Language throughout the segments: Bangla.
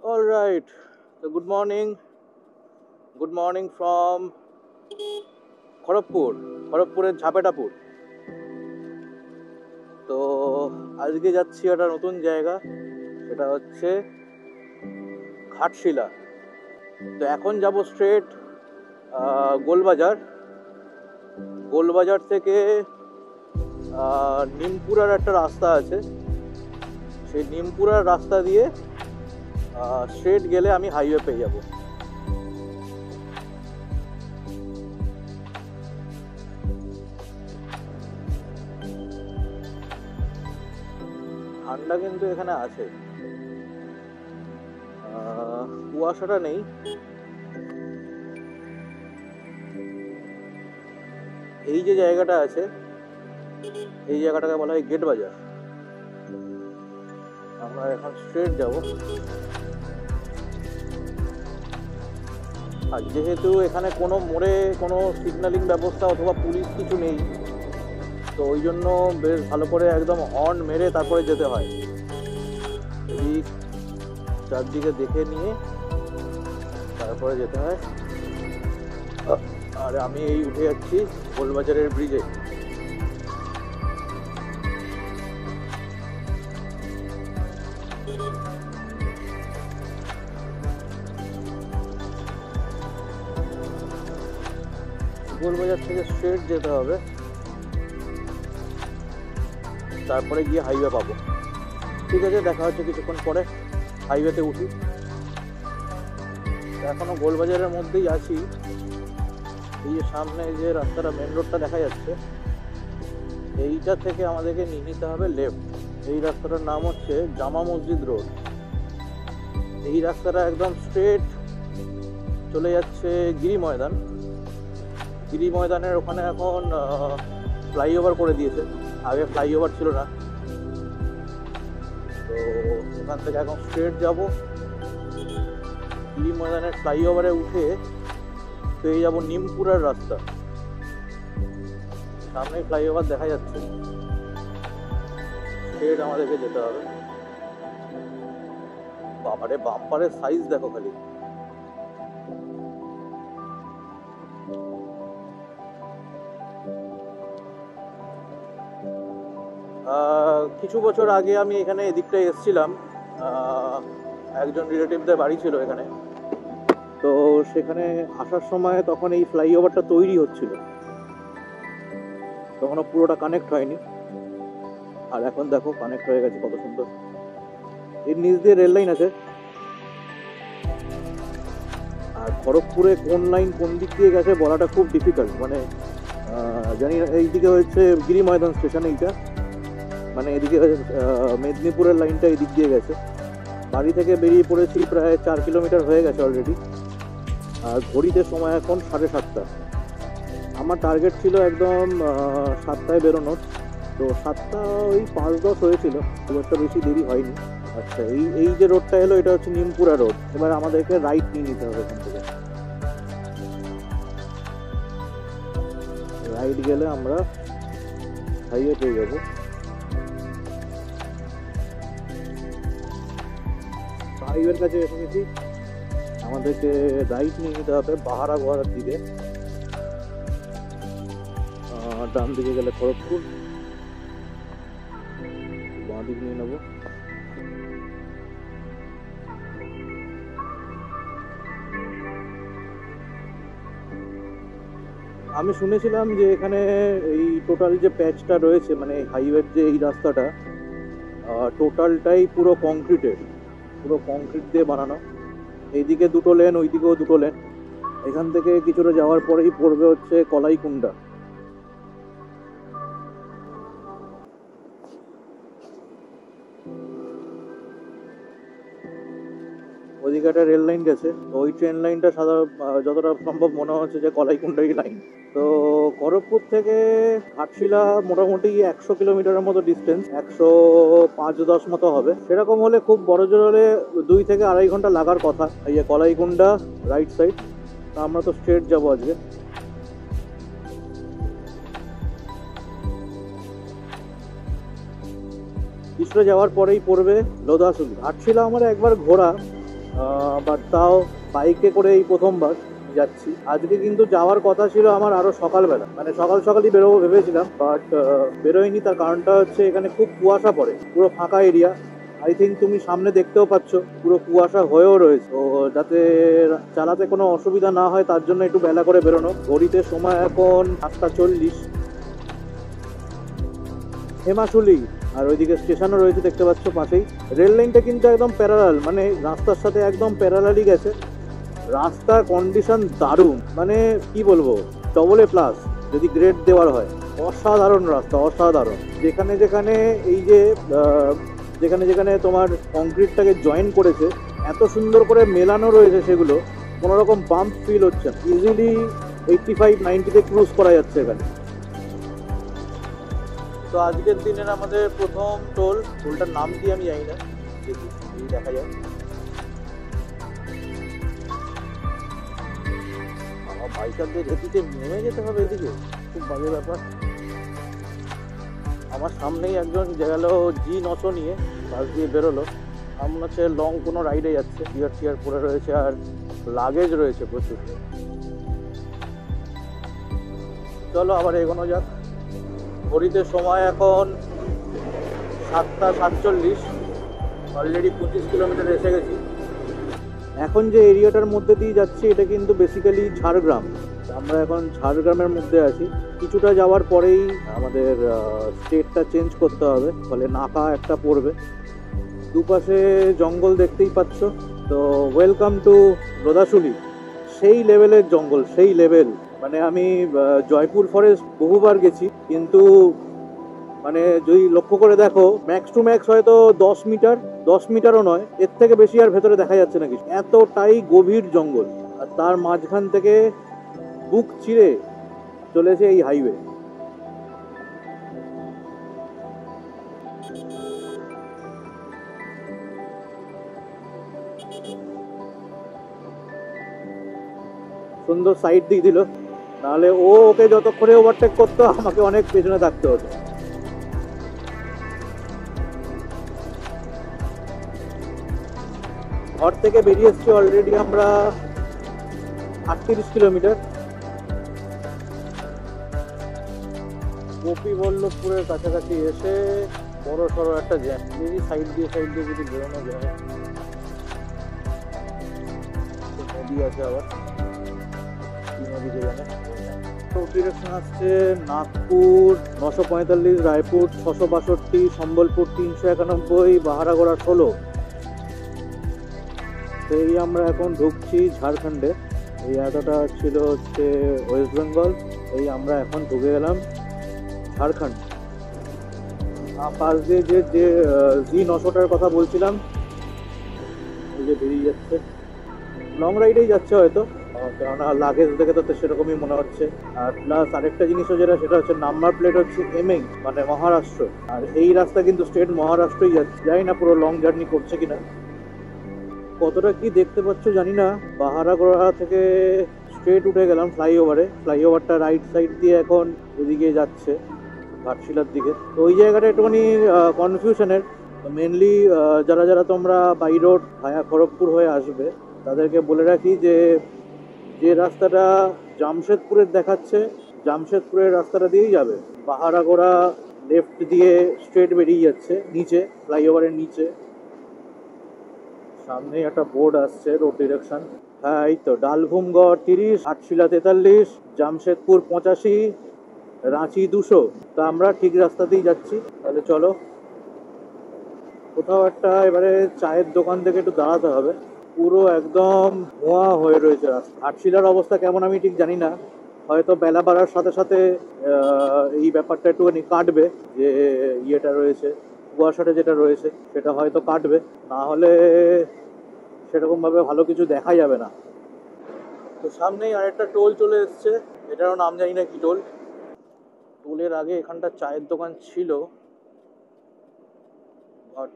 All right. So good morning. Good morning from Kharagpur খড়গপুরের Jhapetapur. তো আজকে যাচ্ছি একটা নতুন জায়গা, সেটা হচ্ছে ঘাটশিলা। তো এখন যাব স্ট্রেট গোলবাজার। গোলবাজার থেকে নিমপুরার একটা রাস্তা আছে, সেই নিমপুরার রাস্তা দিয়ে স্ট্রেট গেলে আমি হাইওয়ে পেয়ে যাব। ঠান্ডা কিন্তু এখানে আছে, কুয়াশাটা নেই। এই যে জায়গাটা আছে, এই জায়গাটাকে বলা হয় গেট বাজার। আমরা এখন স্ট্রেট যাব। আর যেহেতু এখানে কোনো মোড়ে কোনো সিগন্যালিং ব্যবস্থা অথবা পুলিশ কিছু নেই, তো ওই জন্য বেশ ভালো করে একদম হর্ন মেরে তারপরে যেতে হয়। এদিক চারদিকে দেখে নিয়ে তারপরে যেতে হয়। আর আমি এই উঠে যাচ্ছি গোলবাজারের ব্রিজে। গোলবাজার থেকে স্ট্রেট যেতে হবে, তারপরে গিয়ে হাইওয়ে পাবো। ঠিক আছে, দেখা হচ্ছে কিছুক্ষণ পরে। হাইওয়েতে উঠি। এখনো গোলবাজারের মধ্যেই আছি। এই যে সামনে যে রাস্তাটা, মেন রোডটা দেখা যাচ্ছে, এইটা থেকে আমাদেরকে নিয়ে নিতে হবে লেফট। এই রাস্তাটার নাম হচ্ছে জামা মসজিদ রোড। এই রাস্তাটা একদম স্ট্রেট চলে যাচ্ছে গিরি ময়দান। গিরি ময়দানের ওখানে এখন ফ্লাইওভার করে দিয়েছে, আগে ফ্লাইওভার ছিল না। তো ওখান থেকে এখন স্ট্রেট যাব। গিরি ময়দানের ফ্লাইওভারে উঠে পেয়ে যাব নিমপুরার রাস্তা। সামনে ফ্লাইওভার দেখা যাচ্ছে, স্ট্রেট আমাদেরকে যেতে হবে। বাবারে, বাম্পারের সাইজ দেখো খালি। কিছু বছর আগে আমি এখানে এদিকটা এসেছিলাম, একজন রিলেটিভদের বাড়ি ছিল এখানে। তো সেখানে আসার সময় তখন এই ফ্লাইওভারটা তৈরি হচ্ছিল, তখনও পুরোটা কানেক্ট হয়নি। আর এখন দেখো কানেক্ট হয়ে গেছে, কত সুন্দর। এর নিচ দিয়ে রেল লাইন আছে। আর খড়গপুরে কোন লাইন কোন দিক দিয়ে গেছে বলাটা খুব ডিফিকাল্ট। মানে জানি না, এইদিকে হচ্ছে গিরি ময়দান স্টেশন, এইটা মানে এদিকে মেদিনীপুরের লাইনটা এদিক দিয়ে গেছে। বাড়ি থেকে বেরিয়ে পড়েছি, প্রায় 4 কিলোমিটার হয়ে গেছে অলরেডি। আর ঘড়িতে সময় এখন 7:30। আমার টার্গেট ছিল একদম 7টায় বেরোনোর। তো 7টা ওই 5-10 হয়েছিল, খুব একটা বেশি দেরি হয়নি। আচ্ছা, এই যে রোডটা এলো, এটা হচ্ছে নিমপুরা রোড। এবার আমাদেরকে রাইট নিয়ে নিতে হবে এখান থেকে। রাইট গেলে আমরা হাইওয়ে পেয়ে যাবো। হাইওয়ের কাছে এসে গেছি। আমাদেরকে রাইট নিয়ে নিতে হবে বাহারা গোয়ার দিকে। ডান দিকে গেলে খড়গপুর, বাঁ দিক নিয়ে নেবো। আমি শুনেছিলাম যে এখানে এই টোটাল যে প্যাচটা রয়েছে, মানে হাইওয়ের যে এই রাস্তাটা, টোটালটাই পুরো কংক্রিটের, পুরো কংক্রিট দিয়ে বানানো। এইদিকে 2টো লেন, ওইদিকেও 2টো লেন। এখান থেকে কিছুটা যাওয়ার পরেই পড়বে হচ্ছে কলাইকুণ্ডা। ওইদিকে একটা রেল লাইন গেছে, তো ওই ট্রেন লাইনটা যতটা সম্ভব মনে হচ্ছে যে কলাইকুণ্ডাই লাইন। তো খড়গপুর থেকে ঘাটশিলা মোটামুটি 100 কিলোমিটারের মতো ডিস্টেন্স, 105-10 মতো হবে। সেরকম হলে, খুব বড় জোর হলে 2 থেকে 2.5 ঘন্টা লাগার কথা। এই যে কলাইকুণ্ডা রাইট সাইড। আমরা তো স্ট্রেট যাবো আজকে। কিছুটা যাওয়ার পরেই পড়বে লোধাশুলি। ঘাটশিলা আমার একবার ঘোরা, বাট তাও বাইকে করে এই প্রথমবার যাচ্ছি। আজকে কিন্তু যাওয়ার কথা ছিল আমার আরো সকালবেলা, মানে সকাল সকালই বেরোবো ভেবেছিলাম, বাট বেরোয়নি। তার কারণটা হচ্ছে এখানে খুব কুয়াশা পড়ে, পুরো ফাঁকা এরিয়া। আই থিঙ্ক তুমি সামনে দেখতেও পাচ্ছ পুরো কুয়াশা হয়েও রয়েছে। তো যাতে চালাতে কোনো অসুবিধা না হয় তার জন্য একটু বেলা করে বেরোনো। ঘড়িতে সময় এখন 8:40। হেমাশুলি আর ওইদিকে স্টেশনও রয়েছে দেখতে পাচ্ছ পাশেই। রেল লাইনটা কিন্তু একদম প্যারালাল, মানে রাস্তার সাথে একদম প্যারালালই গেছে। রাস্তার কন্ডিশন দারুণ, মানে কি বলবো, ডবল এ প্লাস যদি গ্রেড দেওয়ার হয়। অসাধারণ রাস্তা, অসাধারণ। যেখানে যেখানে এই যে যেখানে যেখানে তোমার কংক্রিটটাকে জয়েন করেছে এত সুন্দর করে মেলানো রয়েছে, সেগুলো কোনো রকম বাম্প ফিল হচ্ছে না। ইজিলি 85-90-তে ক্রুজ করা যাচ্ছে এখানে। তো আজকের দিনের আমাদের প্রথম টোলটার নাম কি আমি জানি না, দেখি দেখা যায়। আমার বাইকারদের গতিতে নেমে যেতে হবে এদিকে, খুব বাজে ব্যাপার। আমার সামনেই একজন গেল G900 নিয়ে, বাস দিয়ে বেরোলো। আমার হচ্ছে লং কোনো রাইডে যাচ্ছে, টিয়ার পরে রয়েছে আর লাগেজ রয়েছে প্রচুর। চলো আবার এগোনো যাক। ঘড়িতে সময় এখন 7:47। অলরেডি 25 কিলোমিটার এসে গেছি। এখন যে এরিয়াটার মধ্যে দিয়ে যাচ্ছি এটা কিন্তু বেসিক্যালি ঝাড়গ্রাম। আমরা এখন ঝাড়গ্রামের মধ্যে আছি। কিছুটা যাওয়ার পরেই আমাদের স্টেটটা চেঞ্জ করতে হবে, ফলে নাকা একটা পড়বে। দুপাশে জঙ্গল দেখতেই পাচ্ছ। তো ওয়েলকাম টু লোধাশুলি। সেই লেভেলের জঙ্গল, সেই লেভেল। মানে আমি জয়পুর ফরেস্ট বহুবার গেছি, কিন্তু মানে যদি লক্ষ্য করে দেখো ম্যাক্স টু ম্যাক্স হয়তো 10 মিটার, 10 মিটারও নয়, এর থেকে বেশি আর ভেতরে দেখা যাচ্ছে না কিছু। এতটাই গভীর জঙ্গল, আর তার মাঝখান থেকে বুক চিরে চলেছে এই হাইওয়ে। সুন্দর সাইড দিয়ে দিল, নাহলে ওকে যতক্ষণে ওভারটেক করতো আমাকে অনেক পেছনে থাকতে হতো। ঘর থেকে বেরিয়ে এসছি অলরেডি আমরা 38 কিলোমিটার। গোপীবল্লভপুরের কাছাকাছি এসে বড় সড়ো একটা জ্যাম। যদি সাইড দিয়ে যদি বেরোনো যায়। নদী আছে আবার, নদীতে জানে। তো ডিরেকশন আসছে নাগপুর 945, রায়পুর 662, সম্বলপুর 391, বাহারাগোড়া 16। তো এই আমরা এখন ঢুকছি ঝাড়খণ্ডে। এই এতটা ছিল হচ্ছে ওয়েস্ট বেঙ্গল, এই আমরা এখন ঢুকে গেলাম ঝাড়খণ্ড। পাশ দিয়ে যে G900টার কথা বলছিলাম, এই যে বেরিয়ে যাচ্ছে। লং রাইডেই যাচ্ছে হয়তো, কেননা লাগেজ দেখে তো সেরকমই মনে হচ্ছে। আর প্লাস আরেকটা জিনিসও যেটা, সেটা হচ্ছে নাম্বার প্লেট হচ্ছে MA, মানে মহারাষ্ট্র। আর এই রাস্তা কিন্তু স্টেট মহারাষ্ট্রই যাচ্ছে। জানি না পুরো লং জার্নি করছে কিনা। কতটা কি দেখতে পাচ্ছ জানি না। বাহারাগোড়া থেকে স্ট্রেট উঠে গেলাম ফ্লাইওভারে। ফ্লাইওভারটা রাইট সাইড দিয়ে এখন এদিকে যাচ্ছে ঘাটশিলার দিকে। তো ওই জায়গাটা একটুখানি কনফিউশনের। মেনলি যারা যারা তোমরা বাই রোড ভায়া খড়গপুর হয়ে আসবে তাদেরকে বলে রাখি যে যে রাস্তাটা জামশেদপুরের দেখাচ্ছে, জামশেদপুরের রাস্তাটা দিয়েই যাবে। বাহারাগোড়া লেফট দিয়ে স্ট্রেট বেরিয়ে যাচ্ছে নিচে, ফ্লাইওভারের নিচে। সামনেই একটা বোর্ড আসছে রোড ডিরেকশন। হ্যাঁ এই তো, ডালভূমগড় 30, ঘাটশিলা 43, জামশেদপুর 85, রাঁচি 200। তা আমরা ঠিক রাস্তাতেই যাচ্ছি। তাহলে চলো কোথাও একটা এবারে চায়ের দোকান থেকে একটু দাঁড়াতে হবে। পুরো একদম ধোঁয়া হয়ে রয়েছে রাস্তা। ঘাটশিলার অবস্থা কেমন আমি ঠিক জানি না, হয়তো বেলা বাড়ার সাথে সাথে এই ব্যাপারটা একটুখানি কাটবে। যে ইয়েটা রয়েছে, কুয়াশাটা যেটা রয়েছে সেটা হয়তো কাটবে, না হলে সেরকমভাবে ভালো কিছু দেখা যাবে না। তো সামনেই আরেকটা টোল চলে এসছে, এটারও নাম জানি না কি টোল। টোলের আগে এখানটা চায়ের দোকান ছিল, বাট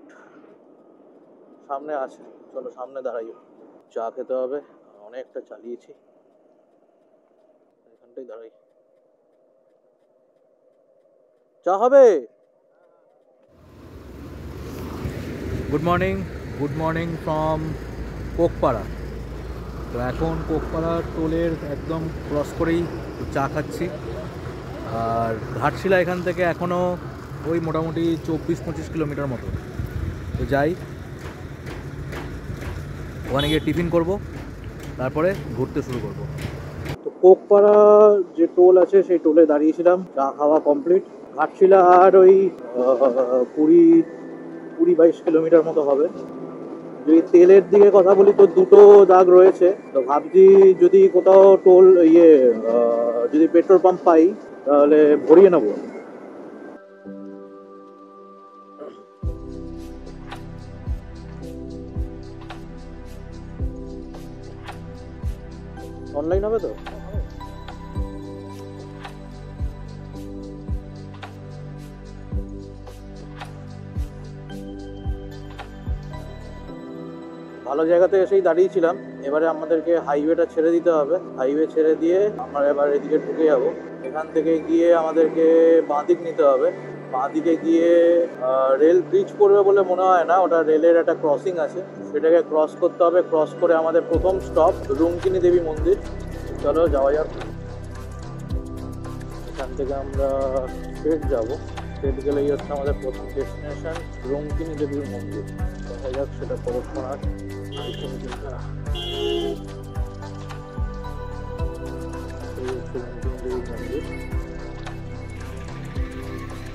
সামনে আছে। চলো সামনে দাঁড়াই, চা খেতে হবে, অনেকটা চালিয়েছি, এখানটাই দাঁড়াই। চা হবে। Good morning from Kokpara. তো এখন কোকপাড়া টোলের একদম ক্রস করেই চা খাচ্ছি। আর ঘাটশিলা এখান থেকে এখনও ওই মোটামুটি 24-25 কিলোমিটার মতো। তো যাই, ওখানে গিয়ে টিফিন করব, তারপরে ঘুরতে শুরু করব। তো কোকপাড়া যে টোল আছে সেই টোলে দাঁড়িয়েছিলাম, চা খাওয়া কমপ্লিট। ঘাটশিলা আর ওই 20-22 কিলোমিটার মতো হবে। যদি তেলের দিকে কথা বলি তো দুটো দাগ রয়েছে, তো ভাবছি যদি কোথাও টোল যদি পেট্রোল পাম্প পাই তাহলে ভরিয়ে নেবো। অনলাইন হবে তো? ভালো জায়গাতে এসেই দাঁড়িয়েছিলাম। এবারে আমাদেরকে হাইওয়েটা ছেড়ে দিতে হবে। হাইওয়ে ছেড়ে দিয়ে আমরা এবার এদিকে ঢুকে যাব। এখান থেকে গিয়ে আমাদেরকে বাঁদিক নিতে হবে। বাঁদিকে গিয়ে রেল ব্রিজ পড়বে বলে মনে হয় না, ওটা রেলের একটা ক্রসিং আছে, সেটাকে ক্রস করতে হবে। ক্রস করে আমাদের প্রথম স্টপ রুঙ্কিনী দেবী মন্দির। চলো যাওয়া যাক। এখান থেকে আমরা স্ট্রেট যাব। স্ট্রেট গেলেই হচ্ছে আমাদের প্রথম ডেস্টিনেশন রুঙ্কিনী দেবীর মন্দির। দেখা যাক সেটা কতক্ষণ আর।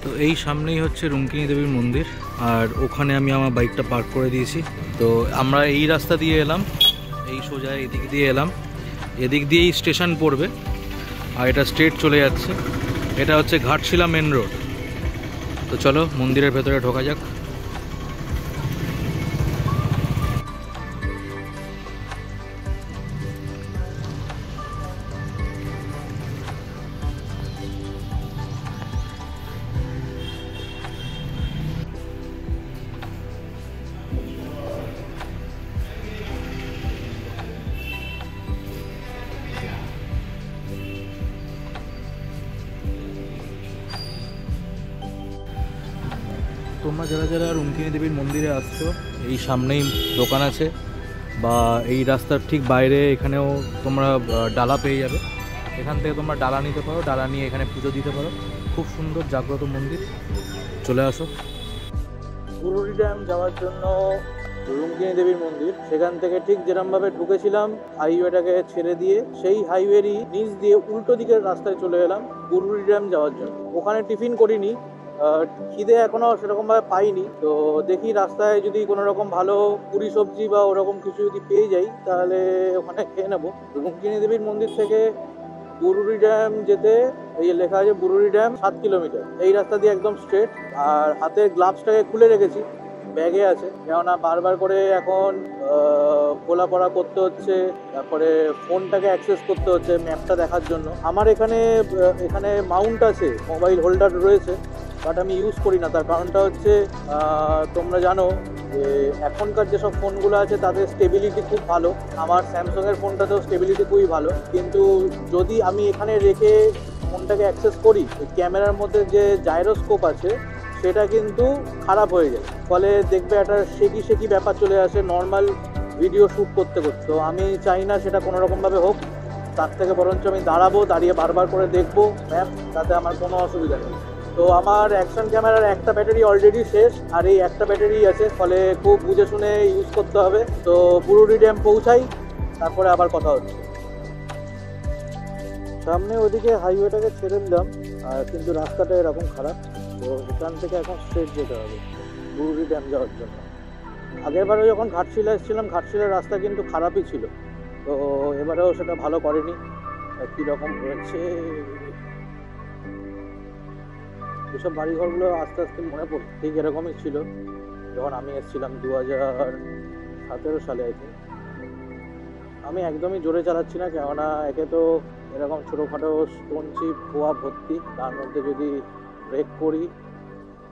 তো এই সামনেই হচ্ছে রুঙ্কিনী দেবীর মন্দির, আর ওখানে আমি আমার বাইকটা পার্ক করে দিয়েছি। তো আমরা এই রাস্তা দিয়ে এলাম, এই সোজা এদিক দিয়ে এলাম, এদিক দিয়েই স্টেশন পড়বে, আর এটা স্ট্রেট চলে যাচ্ছে। এটা হচ্ছে ঘাটশিলা মেন রোড। তো চলো মন্দিরের ভেতরে ঢোকা যাক। তোমরা যারা যারা রুঙ্কিনী দেবীর মন্দিরে আসছো, এই সামনেই দোকান আছে, বা এই রাস্তার ঠিক বাইরে এখানেও তোমরা ডালা পেয়ে যাবে। এখান থেকে তোমরা ডালা নিতে পারো, ডালা নিয়ে এখানে পুজো দিতে পারো। খুব সুন্দর জাগ্রত মন্দির, চলে আসো। গুরুরি ড্যাম যাওয়ার জন্য রুঙ্কিনী দেবীর মন্দির, সেখান থেকে ঠিক যেরকমভাবে ঢুকেছিলাম হাইওয়েটাকে ছেড়ে দিয়ে সেই হাইওয়েরই নিচ দিয়ে উল্টো দিকের রাস্তায় চলে এলাম গুরুরি ড্যাম যাওয়ার জন্য। ওখানে টিফিন করিনি, খিদে এখনো সেরকম ভাবে পাইনি। তো দেখি রাস্তায় যদি কোনো রকম ভালো পুরি সবজি বা ওরকম কিছু যদি পেয়ে যাই তাহলে ওখানে খেয়ে নেবো। রুঙ্কিনী দেবীর মন্দির থেকে বুরুরি ড্যাম যেতে এই যে লেখা আছে বুরুরি ড্যাম 7 কিলোমিটার, এই রাস্তা দিয়ে একদম স্ট্রেট। আর হাতের গ্লাভসটাকে খুলে রেখেছি, ব্যাগে আছে, কেননা বারবার করে এখন খোলা পড়া করতে হচ্ছে, তারপরে ফোনটাকে অ্যাক্সেস করতে হচ্ছে ম্যাপটা দেখার জন্য। আমার এখানে এখানে মাউন্ট আছে, মোবাইল হোল্ডার রয়েছে, বাট আমি ইউজ করি না। তার কারণটা হচ্ছে তোমরা জানো যে এখনকার যেসব ফোনগুলো আছে তাদের স্টেবিলিটি খুব ভালো। আমার স্যামসাংয়ের ফোনটাতেও স্টেবিলিটি খুবই ভালো, কিন্তু যদি আমি এখানে রেখে ফোনটাকে অ্যাক্সেস করি, ক্যামেরার মধ্যে যে জাইরোস্কোপ আছে সেটা কিন্তু খারাপ হয়ে যায়, ফলে দেখবে একটা শেকি শেকি ব্যাপার চলে আসে নর্মাল ভিডিও শ্যুট করতে করতে। তো আমি চাই না সেটা কোনো রকমভাবে হোক, তার থেকে বরঞ্চ আমি দাঁড়াবো, দাঁড়িয়ে বারবার করে দেখবো ম্যাপ, তাতে আমার কোনো অসুবিধা নেই। তো আমার অ্যাকশন ক্যামেরার একটা ব্যাটারি অলরেডি শেষ, আর এই একটা ব্যাটারি আছে, ফলে খুব বুঝে শুনে ইউজ করতে হবে। তো বুরুরি ড্যাম পৌঁছাই, তারপরে আবার কথা হচ্ছে। সামনে ওদিকে হাইওয়েটাকে ছেড়ে দিলাম, আর কিন্তু রাস্তাটা এরকম খারাপ, তো এখান থেকে এখন স্ট্রেট যেতে হবে বুরুরি ড্যাম যাওয়ার জন্য। আগেরবারে যখন ঘাটশিলা এসেছিলাম, ঘাটশিলার রাস্তা কিন্তু খারাপই ছিল, তো এবারেও সেটা ভালো করেনি। কীরকম হয়েছে এসব বাড়িঘরগুলো আস্তে আস্তে মনে পড়ছে, ঠিক এরকমই ছিল যখন আমি এসেছিলাম 2017 সালে আই থিঙ্ক। আমি একদমই জোরে চালাচ্ছি না, কেননা একে তো এরকম ছোটোখাটো স্টোন চিপ খোয়া ভর্তি, তার মধ্যে যদি ব্রেক করি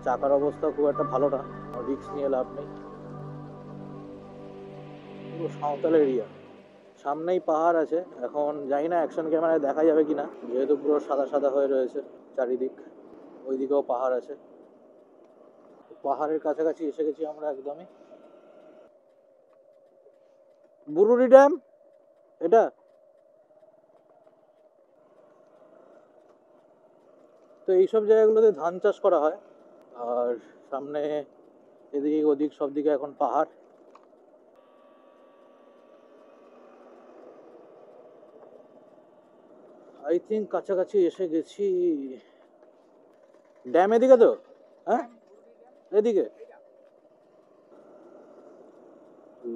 চাকার অবস্থা খুব একটা ভালো না, রিস্ক নিয়ে লাভ নেই। পুরো সাঁওতাল এরিয়া, সামনেই পাহাড় আছে। এখন জানি না অ্যাকশন ক্যামেরায় দেখা যাবে কিনা, যেহেতু পুরো সাদা সাদা হয়ে রয়েছে চারিদিক। ওইদিকেও পাহাড় আছে, পাহাড়ের কাছাকাছি এসে গেছি আমরা একদমই। বুরুরি ড্যাম এটা। তো এইসব জায়গাগুলোতে ধান চাষ করা হয়, আর সামনে এদিকে ওদিক সব দিকে এখন পাহাড়। আই থিঙ্ক কাছাকাছি এসে গেছি। ড্যাম এদিকে তো? হ্যাঁ, এদিকে।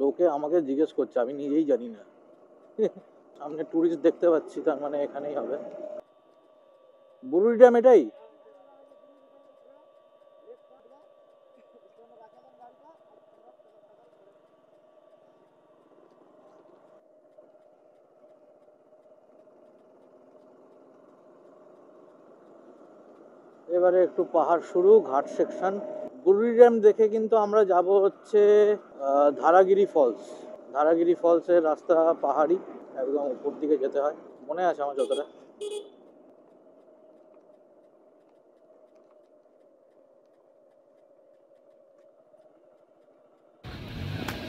লোকে আমাকে জিজ্ঞেস করছে, আমি নিজেই জানি না। সামনে টুরিস্ট দেখতে পাচ্ছি, তার মানে এখানেই হবে। বুরুরি ড্যাম এটাই? এবারে একটু পাহাড় শুরু, ঘাট সেকশন। বুরুরি ড্যাম দেখে কিন্তু আমরা যাব হচ্ছে ধারাগিরি ফলস। ধারাগিরি ফলসের রাস্তা পাহাড়ি, একদম উপর দিকে যেতে হয়, মনে আছে আমার যতটা।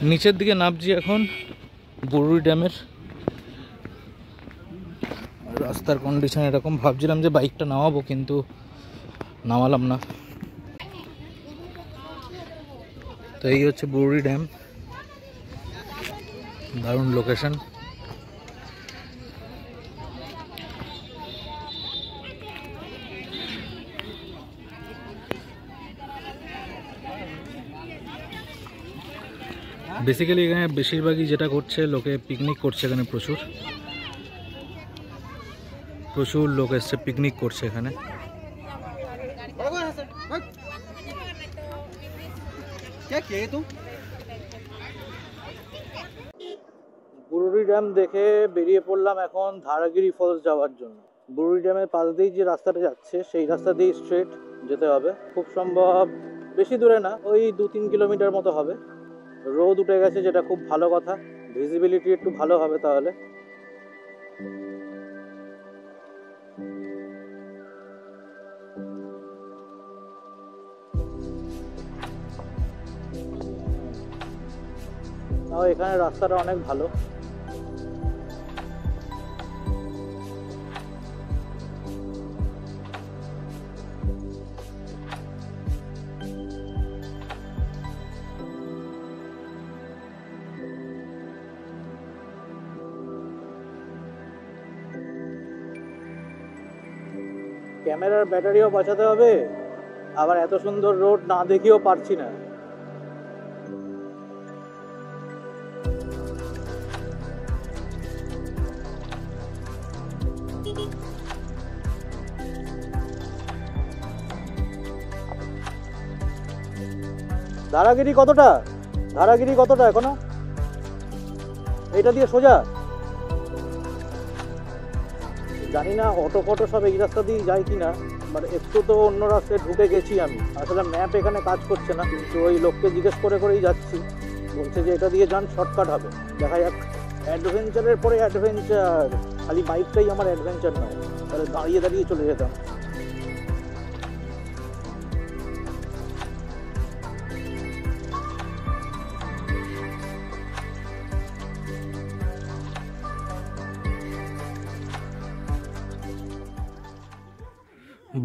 নিচের দিকে নামছি এখন বুরুরি ড্যামের। রাস্তার কন্ডিশন এরকম, ভাবছিলাম যে বাইকটা নামাবো কিন্তু নামালাম না। তো এই হচ্ছে বুরুরি ড্যাম, দারুণ লোকেশন। বেসিক্যালি এখানে বেশিরভাগই যেটা করছে, লোকে পিকনিক করছে এখানে, প্রচুর প্রচুর লোক এসছে পিকনিক করছে এখানে। বুরুরি ড্যাম দেখে বেরিয়ে পড়লাম এখন ধারাগিরি ফলস যাওয়ার জন্য। বুরুরি ড্যামের পাশ দিয়েই যে রাস্তাটা যাচ্ছে, সেই রাস্তা দিয়ে স্ট্রেট যেতে হবে। খুব সম্ভব বেশি দূরে না, ওই 2-3 কিলোমিটার মতো হবে। রোদ উঠে গেছে, যেটা খুব ভালো কথা, ভিজিবিলিটি একটু ভালো হবে তাহলে। তাও এখানে রাস্তাটা অনেক ভালো। ক্যামেরার ব্যাটারিও বাঁচাতে হবে, আবার এত সুন্দর রোড না দেখিয়েও পারছি না। ধারাগিরি কতটা? ধারাগিরি কতটা এখনো? এটা দিয়ে সোজা? জানি না অটো ফটো সব এই রাস্তা দিয়ে যায় কিনা, বাট একটু তো অন্য রাস্তায় ঢুকে গেছি আমি। আসলে ম্যাপ এখানে কাজ করছে না, কিন্তু ওই লোককে জিজ্ঞেস করে করেই যাচ্ছি। বলছে যে এটা দিয়ে যান, শর্টকাট হবে। দেখা যাক। অ্যাডভেঞ্চারের পরে অ্যাডভেঞ্চার, খালি বাইকটাই আমার অ্যাডভেঞ্চার নয়, তাহলে দাঁড়িয়ে দাঁড়িয়ে চলে যেতাম।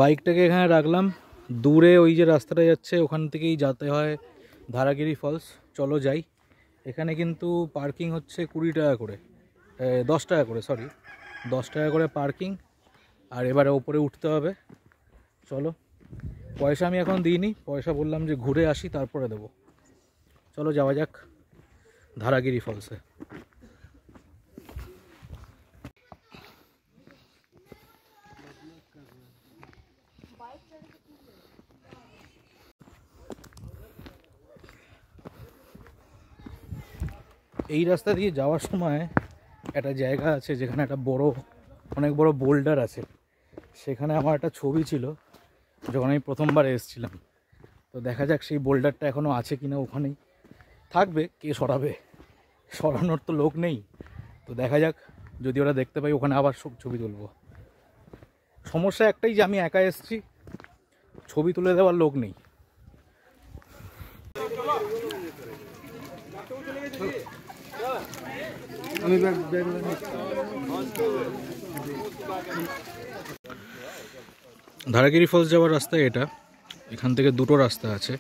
বাইকটাকে এখানে রাখলাম, দূরে ওই যে রাস্তাটা যাচ্ছে ওখান থেকেই যেতে হয় ধারাগিরি ফলস। চলো যাই। এখানে কিন্তু পার্কিং হচ্ছে 20 টাকা করে, 10 টাকা করে, সরি 10 টাকা করে পার্কিং। আর এবারে ওপরে উঠতে হবে। চলো, পয়সা আমি এখন দিইনি, পয়সা বললাম যে ঘুরে আসি তারপরে দেবো। চলো যাওয়া যাক ধারাগিরি ফলসে। এই রাস্তা দিয়ে যাওয়ার সময় একটা জায়গা আছে যেখানে একটা অনেক বড় বোল্ডার আছে। সেখানে আমার একটা ছবি ছিল যখন আমি প্রথমবার এসেছিলাম। তো দেখা যাক সেই বোল্ডারটা এখনও আছে কিনা। ওখানেই থাকবে, কে সরাবে? সরানোর তো লোক নেই। তো দেখা যাক, যদি ওরা দেখতে পাই ওখানে আবার সব ছবি তুলবো। সমস্যা একটাই যে আমি একা এসেছি, ছবি তুলে দেওয়ার লোক নেই। ধারাগিরি ফলস যাওয়ার রাস্তা এটা। এখান থেকে দুটো রাস্তা আছে,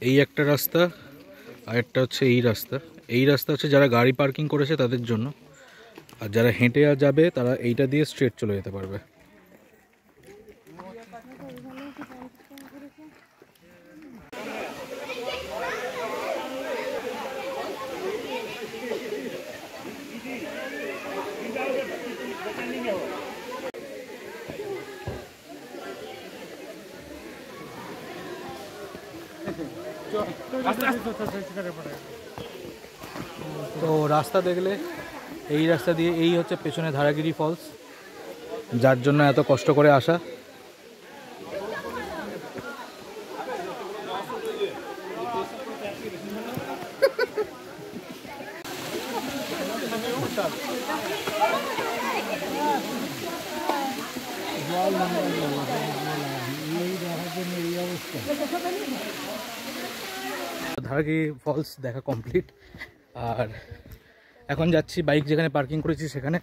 এই একটা রাস্তা আর একটা হচ্ছে এই রাস্তা। এই রাস্তা হচ্ছে যারা গাড়ি পার্কিং করেছে তাদের জন্য, আর যারা হেঁটে যাবে তারা এইটা দিয়ে স্ট্রেট চলে যেতে পারবে। তো রাস্তা দেখলে এই রাস্তা দিয়ে, এই হচ্ছে পেছনে ধারাগিরি ফলস, যার জন্য এত কষ্ট করে আসা। ধারাগিরি ফলস দেখা কমপ্লিট, আর এখন যাচ্ছি বাইক যেখানে পার্কিং করেছি সেখানে।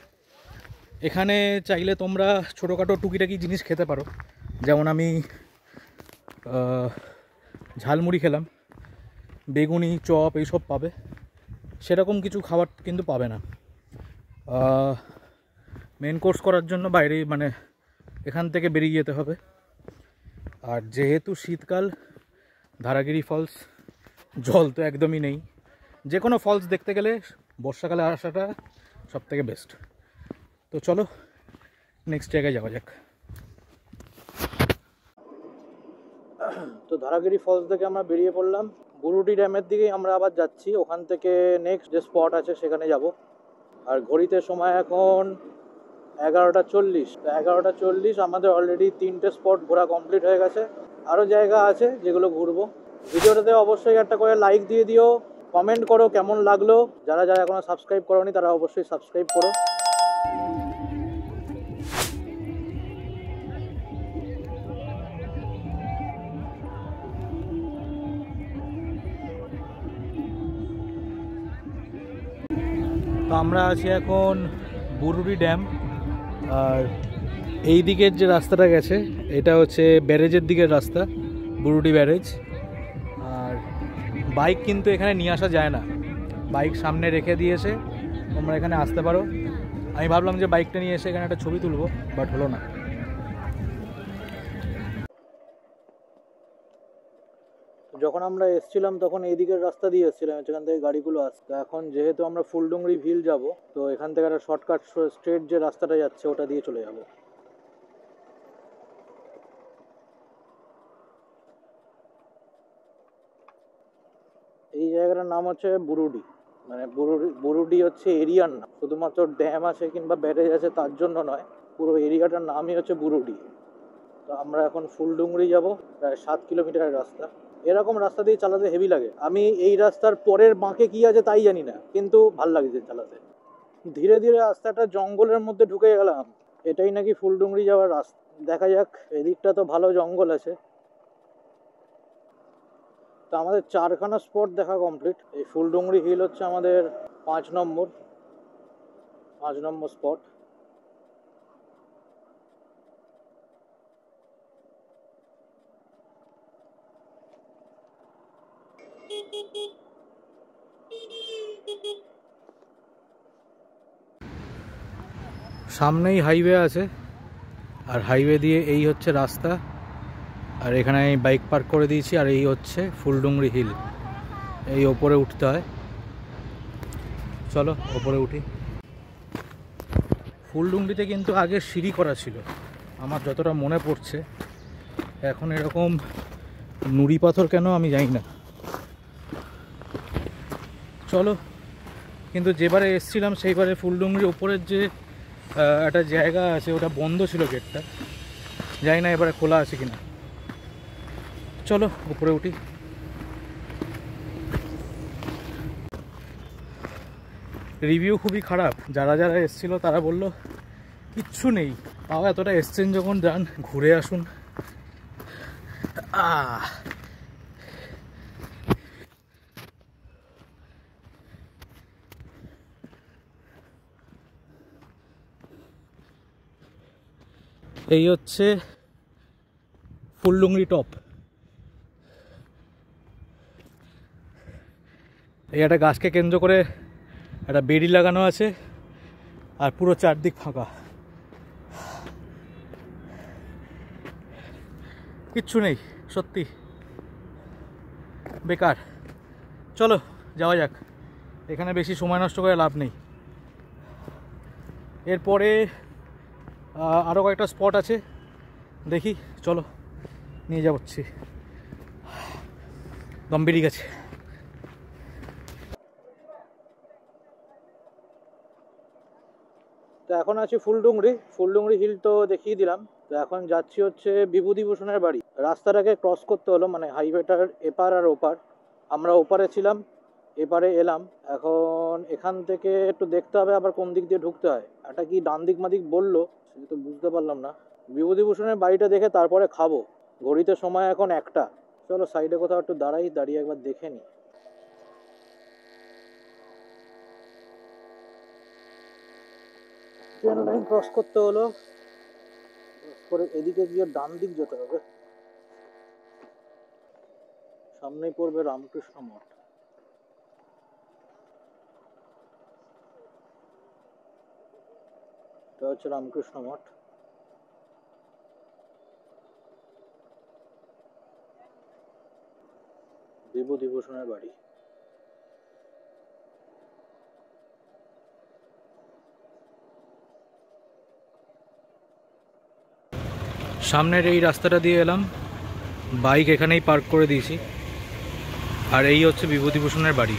এখানে চাইলে তোমরা ছোটোখাটো টুকিটাকি জিনিস খেতে পারো, যেমন আমি ঝালমুড়ি খেলাম, বেগুনি চপ এইসব পাবে। সেরকম কিছু খাবার কিন্তু পাবে না। মেন কোর্স করার জন্য বাইরে মানে এখান থেকে বেরিয়ে যেতে হবে। আর যেহেতু শীতকাল, ধারাগিরি ফলস জল তো একদমই নেই। যে কোনো ফলস দেখতে গেলে বর্ষাকালে আসাটা সব থেকে বেস্ট। তো চলো নেক্সট জায়গায় যাওয়া যাক। তো ধারাগিরি ফলস থেকে আমরা বেরিয়ে পড়লাম, বুরুডি ড্যামের দিকেই আমরা আবার যাচ্ছি। ওখান থেকে নেক্সট যে স্পট আছে সেখানে যাব। আর ঘড়িতে সময় এখন 11:40। তো 11:40 আমাদের অলরেডি 3টে স্পট ঘোরা কমপ্লিট হয়ে গেছে। আরও জায়গা আছে যেগুলো ঘুরবো। ভিডিওটাতে অবশ্যই একটা করে লাইক দিয়ে দিও, কমেন্ট করো কেমন লাগলো। যারা যারা এখনো সাবস্ক্রাইব করোনি তারা অবশ্যই সাবস্ক্রাইব করো। তো আমরা আছি এখন বুরুডি ড্যাম, আর এই দিকের যে রাস্তাটা গেছে এটা হচ্ছে ব্যারেজের দিকের রাস্তা, বুরুডি ব্যারেজ। আর বাইক কিন্তু এখানে নিয়ে আসা যায় না, বাইক সামনে রেখে দিয়েছে, তোমরা এখানে আসতে পারো। আমি ভাবলাম যে বাইকটা নিয়ে এসে এখানে একটা ছবি তুলবো, বাট হলো না। যখন আমরা এসছিলাম তখন এই দিকের রাস্তা দিয়ে এসছিলাম, যেখান থেকে গাড়িগুলো আসতো। এখন যেহেতু আমরা ফুলডুংরি ভিল যাব, তো এখান থেকে একটা শর্টকাট স্ট্রেট যে রাস্তাটা যাচ্ছে ওটা দিয়ে চলে যাব। এই জায়গাটার নাম হচ্ছে বুরুডি। মানে বুরুডি হচ্ছে এরিয়ার নাম, শুধুমাত্র ড্যাম আছে কিংবা ব্যারেজ আছে তার জন্য নয়, পুরো এরিয়াটার নামই হচ্ছে বুরুডি। তো আমরা এখন ফুলডুংরি যাব, প্রায় 7 কিলোমিটারের রাস্তা। এরকম রাস্তা দিয়ে চালাতে হেভি লাগে। আমি এই রাস্তার পরের বাঁকে কি আছে তাই জানি না, কিন্তু ভাল লাগছে চালাতে। ধীরে ধীরে রাস্তাটা জঙ্গলের মধ্যে ঢুকে গেলাম। এটাই নাকি ফুলডুংরি যাওয়ার রাস্তা, দেখা যাক। এদিকটা তো ভালো জঙ্গল আছে। তো আমাদের 4খানা স্পট দেখা কমপ্লিট। এই ফুলডুংরি হিল হচ্ছে আমাদের 5 নম্বর স্পট। সামনেই হাইওয়ে আছে, আর হাইওয়ে দিয়ে এই হচ্ছে রাস্তা, আর এখানে আমি বাইক পার্ক করে দিয়েছি। আর এই হচ্ছে ফুলডুংরি হিল, এই ওপরে উঠতে হয়। চলো ওপরে উঠি। ফুলডুংরিতে কিন্তু আগে সিঁড়ি করা ছিল আমার যতটা মনে পড়ছে, এখন এরকম নুড়ি পাথর কেন আমি জানি না। চলো, কিন্তু যেবারে এসছিলাম সেইবারে ফুলডুংরির ওপরের যে একটা জায়গা আছে ওটা বন্ধ ছিল, গেটটা। জানি না এবারে খোলা আছে কিনা। চলো উপরে উঠি। রিভিউ খুবই খারাপ, যারা যারা এসছিল তারা বললো কিচ্ছু নেই, তাও এতটা এসছেন যখন যান ঘুরে আসুন। এই হচ্ছে ফুলডুংরি টপ। এই একটা গাছকে কেন্দ্র করে একটা বেড়ি লাগানো আছে আর পুরো চারদিক ফাঁকা, কিচ্ছু নেই, সত্যি বেকার। চলো যাওয়া যাক, এখানে বেশি সময় নষ্ট করে লাভ নেই। এরপরে আরও কয়েকটা স্পট আছে, দেখি, চলো নিয়ে যাচ্ছি। দম বেরিয়ে গেছে। তো এখন আছি ফুলডুংরি হিল তো দেখিয়ে দিলাম। তো এখন যাচ্ছি হচ্ছে বিভূতিভূষণের বাড়ি। রাস্তাটাকে ক্রস করতে হলো, মানে হাইওয়েটার এপার আর ওপার। আমরা ওপারে ছিলাম, এপারে এলাম। এখন এখান থেকে একটু দেখতে হবে আবার কোন দিক দিয়ে ঢুকতে হয়। একটা কি ডান দিক মাদিক বললো, সেটা তো বুঝতে পারলাম না। বিভূতিভূষণের বাড়িটা দেখে তারপরে খাবো। ঘড়িতে সময় এখন 1টা। চলো সাইডে কোথাও একটু দাঁড়িয়ে একবার দেখে নিই। ট্রেন লাইন ক্রস করতে হলো, করে এদিকে গিয়ে ডান দিক যেতে হবে। সামনেই পড়বে রামকৃষ্ণ মঠ। এটা হচ্ছে রামকৃষ্ণ মঠ। বিভূতিভূষণের বাড়ি। সামনের এই রাস্তাটা দিয়ে এলাম, বাইক এখানেই পার্ক করে দিয়েছি। আর এই হচ্ছে বিভূতিভূষণের বাড়ি।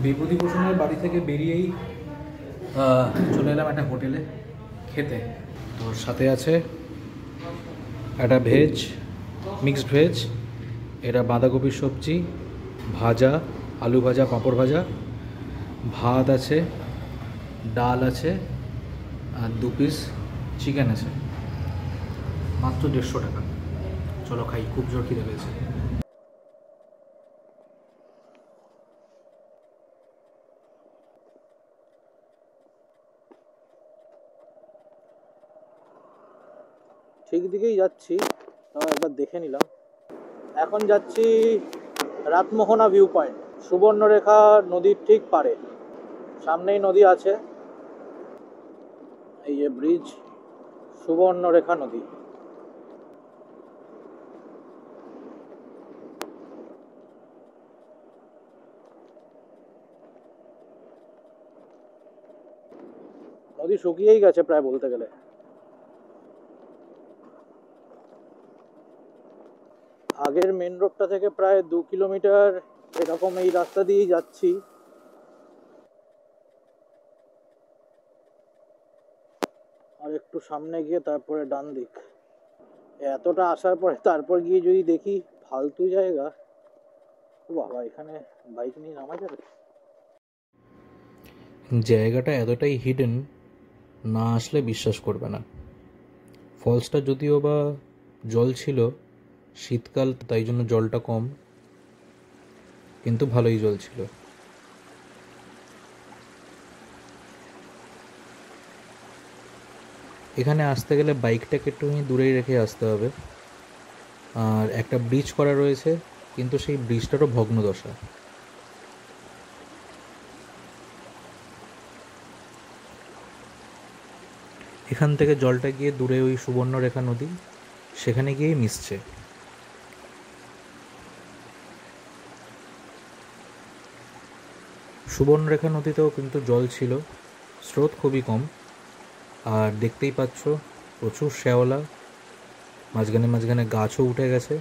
বিভূতিভূষণের বাড়ি থেকে বেরিয়েই চলে এলাম একটা হোটেলে খেতে। তো সাথে আছে একটা ভেজ, মিক্সড ভেজ, এটা বাঁধাকপির সবজি, ভাজা, আলু ভাজা, পাঁপড় ভাজা, ভাত আছে, ডাল আছে, আর 2 পিস চিকেন আছে। মাত্র 150 টাকা। চলো খাই, খুব জোর খিদে পেয়েছে। ঠিক দিকেই যাচ্ছি, তাও একবার দেখে নিলাম। এখন যাচ্ছি রাতমোহনা ভিউ পয়েন্ট, সুবর্ণরেখা নদীর ঠিক পারে। সামনেই নদী আছে, এই যে ব্রিজ, সুবর্ণরেখা নদী। নদী শুকিয়েই গেছে প্রায় বলতে গেলে। আগের মেন রোডটা থেকে প্রায় 2 কিলোমিটার এরকম এই রাস্তা দিয়েই যাচ্ছি। আর একটু সামনে গিয়ে তারপরে ডান দিক। এতটা আসার পরে তারপর গিয়ে যদি দেখি ফালতু জায়গা, ও বাবা, এখানে বাইক নিয়ে নামা যাবে? জায়গাটা এতটাই হিডেন, না আসলে বিশ্বাস করবে না। ফলসটা যদিও বা জল ছিল, শীতকাল তাই জন্য জলটা কম, কিন্তু ভালোই জল ছিল। এখানে আসতে গেলে বাইকটাকে একটুখানি দূরেই রেখে আসতে হবে। আর একটা ব্রিজ করা রয়েছে, কিন্তু সেই ব্রিজটারও ভগ্নদশা। এখান থেকে জলটা গিয়ে দূরে ওই সুবর্ণরেখা নদী, সেখানে গিয়েই মিশছে। সুবর্ণরেখা নদীতেও কিন্তু জল ছিল, স্রোত খুবই কম। আর দেখতেই পাচ্ছ প্রচুর শ্যাওলা, মাঝখানে মাঝখানে গাছও উঠে গেছে।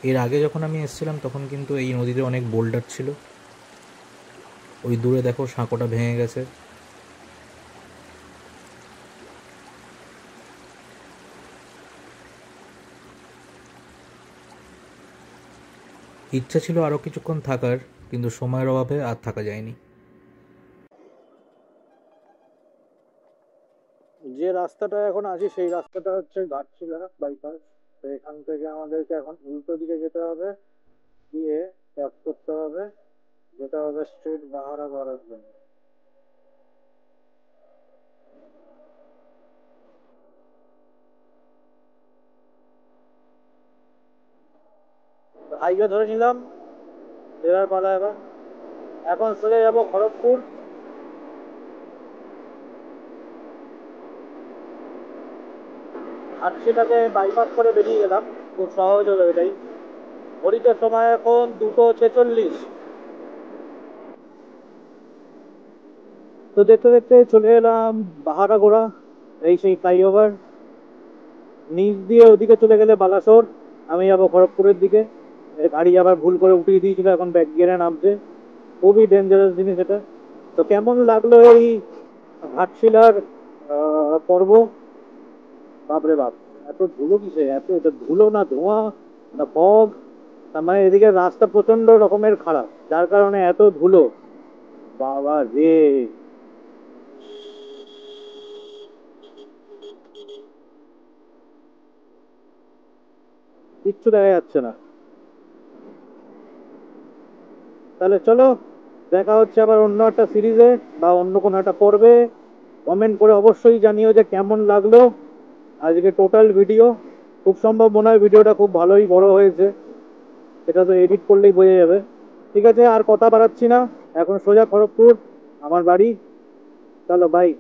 এর আগে যখন আমি এসেছিলাম তখন কিন্তু এই নদীতে অনেক বোল্ডার ছিল। ওই দূরে দেখো সাঁকোটা ভেঙে গেছে। ইচ্ছা ছিল আরও কিছুক্ষণ থাকার, কিন্তু সময়ের অভাবে আর থাকা যায়নি। যে রাস্তাটা এখন আছি সেই রাস্তাটা হচ্ছে ঘাটশিলা বাইপাস। তো এখান থেকে আমাদেরকে এখন উল্টো দিকে যেতে হবে, গিয়ে ক্যাব করতে হবে, যেটা হবে স্ট্রেট বাহারা করার জন্য। হাইওয়ে ধরে নিলাম, এবার পালা এবার। এখন চলে যাবো খড়গপুর। ঘাটশিলাকে বাইপাস করে বেরিয়ে গেলাম, খুব সহজ হলো এটাই। ঘড়িতে সময় এখন 2:46। তো দেখতে দেখতে চলে এলাম বাহারাগোড়া, এই সেই ফ্লাইওভার। নিচ দিয়ে ওদিকে চলে গেলে বালাসোর, আমি যাবো খড়গপুরের দিকে। এ গাড়ি আবার ভুল করে উঠিয়ে দিয়েছিল, এখন ব্যাক গিয়ারে নামছে। খুবই ডেঞ্জারাস জিনিস এটা। তো কেমন লাগলো এই ঘাটশিলার পর্ব? বাপরে বাপ, এত ধুলো কিসে, এত এটা ধুলো না ধোঁয়া না ফগ। তার মানে এদিকে রাস্তা প্রচন্ড রকমের খারাপ, যার কারণে এত ধুলো। বাবা রে, কিচ্ছু দেখা যাচ্ছে না। তাহলে চলো, দেখা হচ্ছে আবার অন্য একটা সিরিজে বা অন্য কোনো একটা পর্বে। কমেন্ট করে অবশ্যই জানিও যে কেমন লাগলো আজকে টোটাল ভিডিও। খুব সম্ভব মনে হয় ভিডিওটা খুব ভালোই বড় হয়েছে, এটা তো এডিট করলেই বোঝা যাবে। ঠিক আছে, আর কথা বাড়াচ্ছি না, এখন সোজা খড়গপুর আমার বাড়ি। চলো বাই।